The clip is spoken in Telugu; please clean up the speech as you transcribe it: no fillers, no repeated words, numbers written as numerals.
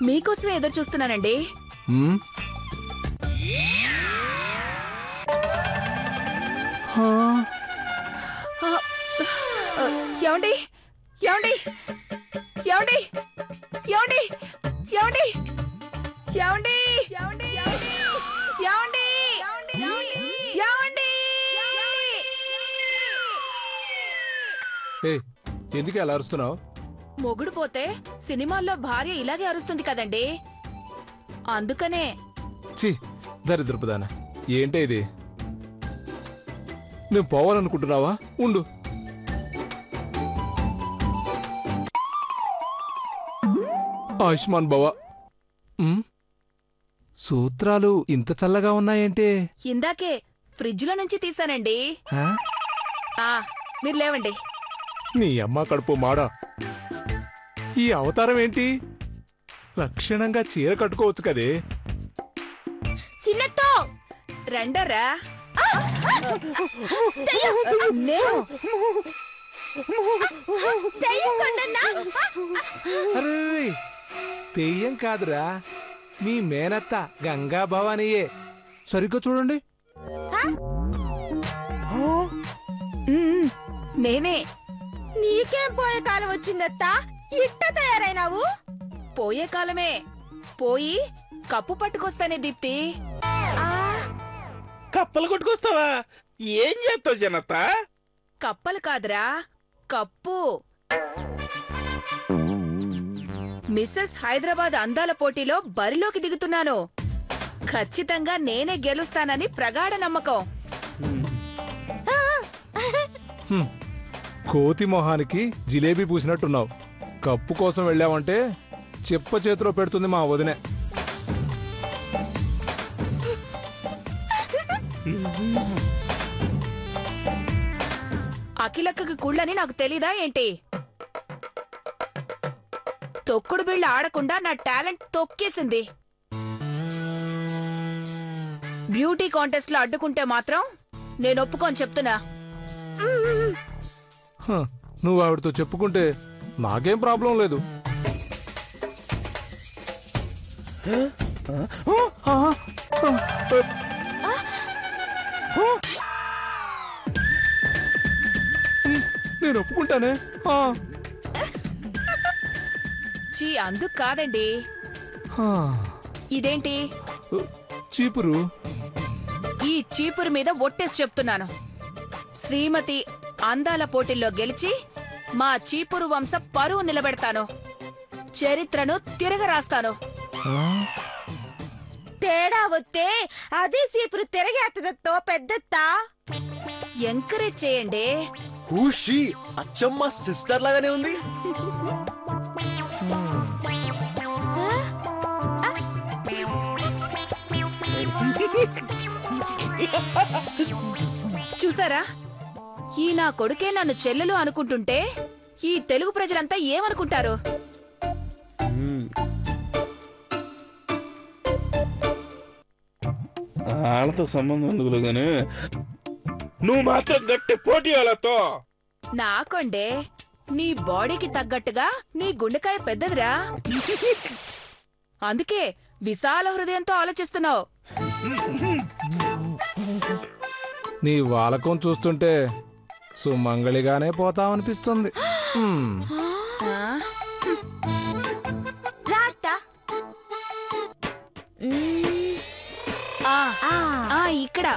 మీకోసమే ఎదురు చూస్తున్నానండి. ఏమండి ఏమండి ఏమండి ఏమండి ఏమండి ఏమండి ఏమండి ఏమండి ఏమండి ఎందుకు అలా అరుస్తున్నావు? మొగుడు పోతే సినిమాల్లో భార్య ఇలాగే అరుస్తుంది కదండి, అందుకనే. ఛీ, దరిద్రపుదానా, ఏంటే ఇది? నేను పోవాలనుకుంటున్నావా? ఉండు. ఆయుష్మాన్ బావా, సూత్రాలు ఇంత చల్లగా ఉన్నాయంటే? ఇందాకే ఫ్రిడ్జ్ లో నుంచి తీసానండి. మీరు లేవండి. నీ అమ్మ కడుపు మాడా, ఈ అవతారం ఏంటి? లక్షణంగా చీర కట్టుకోవచ్చు కదే. చిన్నతో రండరా. తెయ్యం కాదురా, మీ మేనత్త గంగా భవానీయే. సరిగ్గా చూడండి. నేనే. నీకేం పోయే కాలం వచ్చిందత్తా, ఇట్ట తయారైనావు? పోయే కాలమే పోయి కప్పు పట్టుకొస్తానే దీప్తి. కప్పలు కొట్టుకొస్తావా? ఏం చేస్తావు జనత? కప్పలు కాదురా, కప్పు. మిస్సెస్ హైదరాబాద్ అందాల పోటీలో బరిలోకి దిగుతున్నాను. ఖచ్చితంగా నేనే గెలుస్తానని ప్రగాఢ నమ్మకం. కోతి మొహానికి జిలేబీ పూసినట్టున్నావు. కప్పు కోసం వెళ్ళావంటే చెప్ప చేతిలో పెడుతుంది మా వదినే. అఖిలక్కకి కుళ్ళని నాకు తెలీదా ఏంటి? తొక్కుడు బిళ్ళ ఆడకుండా నా టాలెంట్ తొక్కేసింది. బ్యూటీ కాంటెస్ట్ లో అడ్డుకుంటే మాత్రం నేను ఒప్పుకొని చెప్తున్నా. నువ్వు ఆవిడతో చెప్పుకుంటే నాకేం ప్రాబ్లం లేదు. నేను ఒప్పుకుంటానే. చీ, అందుకు కాదండి. ఇదేంటి? చీపురు. ఈ చీపురు మీద ఒట్టేసి చెప్తున్నాను, శ్రీమతి అందాల పోటీల్లో గెలిచి మా చీపురు వంశ పరువు నిలబెడతాను. చరిత్రను తిరగరాస్తాను. తేడా వస్తే అదే సీపురు తిరగేత్తదత్తో పెద్దత్తా. ఎంకరేజ్ చేయండి. హూషి అచ్చమ్మ సిస్టర్ లాగానే ఉంది. చూసారా, ఈ నా కొడుకే నన్ను చెల్లెలు అనుకుంటుంటే ఈ తెలుగు ప్రజలంతా ఏమనుకుంటారు? వాళ్ళతో సంబంధం ఎందుకులే గానీ నువ్వు మాత్రం గట్టి పోటీ వాళ్ళతో. నాకొండే, నీ బాడీకి తగ్గట్టుగా నీ గుండెకాయ పెద్దదిరా, అందుకే విశాల హృదయంతో ఆలోచిస్తున్నావు. నీ వాలకం చూస్తుంటే సుమంగళిగానే పోతామనిపిస్తుంది. ఇక్కడ